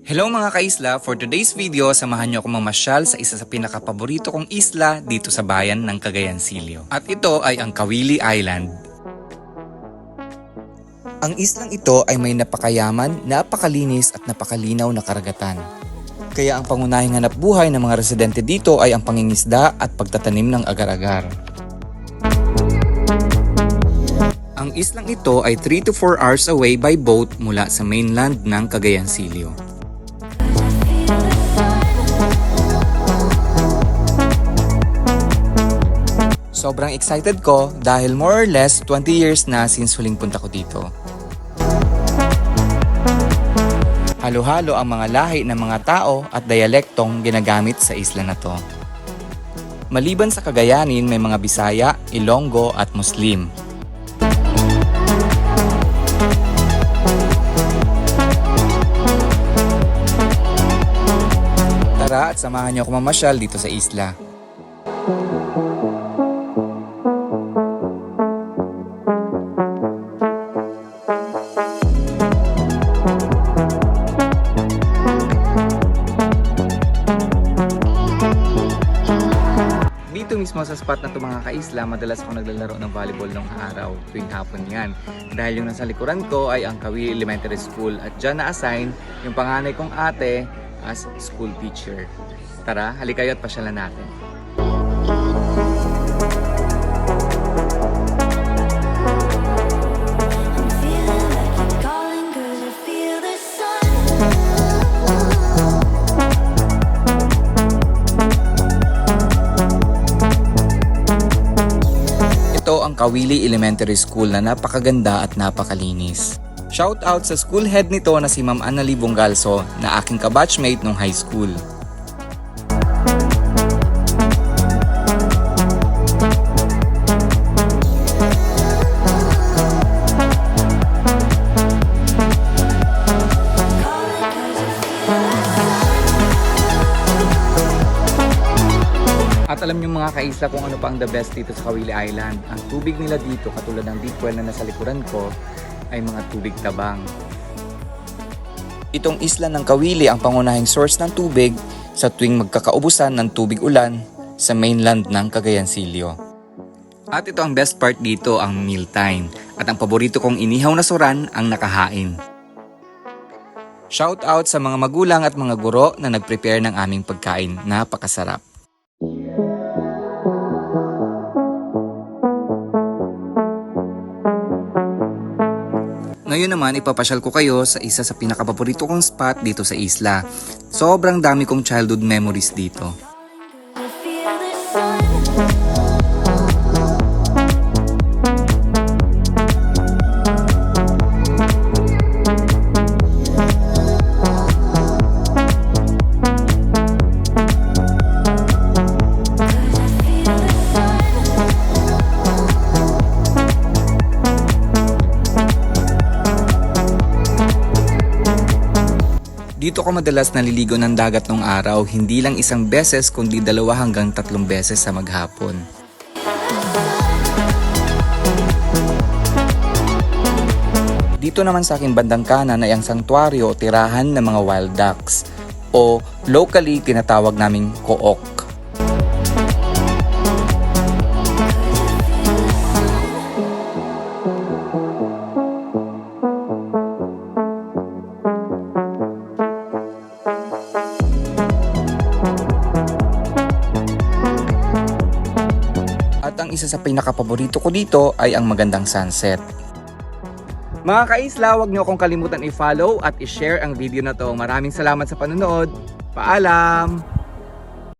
Hello mga kaisla, for today's video, samahan niyo ako mamasyal sa isa sa pinakapaborito kong isla dito sa bayan ng Cagayan Silio. At ito ay ang Kawili Island. Ang islang ito ay may napakayaman, napakalinis at napakalinaw na karagatan. Kaya ang pangunahing hanap buhay ng mga residente dito ay ang pangingisda at pagtatanim ng agar-agar. Ang islang ito ay 3 to 4 hours away by boat mula sa mainland ng Cagayan Silio. Sobrang excited ko dahil more or less 20 years na since huling punta ko dito. Halo-halo ang mga lahi ng mga tao at dialektong ginagamit sa isla na to. Maliban sa Cagayanin, may mga Bisaya, Ilonggo at Muslim. Tara at samahan niyo ako mamasyal dito sa isla. Dito mismo sa spot na ito mga kaisla, madalas ako naglalaro ng volleyball ng araw, tuwing hapon yan. Dahil yung nasa likuran ko ay ang Kawili Elementary School at dyan na-assign yung panganay kong ate as school teacher. Tara, halika kayo at pasyalan natin. Ito ang Kawili Elementary School na napakaganda at napakalinis. Shout out sa school head nito na si Ma'am Annali Bongalso na aking kabatchmate nung high school. At alam niyo mga kaisla kung ano pa ang the best dito sa Kawili Island. Ang tubig nila dito, katulad ng deep well na nasa likuran ko, ay mga tubig tabang. Itong isla ng Kawili ang pangunahing source ng tubig sa tuwing magkakaubusan ng tubig ulan sa mainland ng Cagayan Silio. At ito ang best part dito, ang mealtime. At ang paborito kong inihaw na suran ang nakahain. Shout out sa mga magulang at mga guro na nag-prepare ng aming pagkain. Napakasarap. Ngayon naman, ipapasyal ko kayo sa isa sa pinakapaborito kong spot dito sa isla. Sobrang dami kong childhood memories dito. Dito ko madalas naliligo ng dagat nung araw, hindi lang isang beses kundi 2 hanggang 3 beses sa maghapon. Dito naman sa aking bandang kanan ay ang sanktuaryo o tirahan ng mga wild ducks o locally tinatawag naming kook. At ang isa sa pinakapaborito ko dito ay ang magandang sunset. Mga kaisla, huwag niyo akong kalimutan i-follow at i-share ang video na to. Maraming salamat sa panonood. Paalam!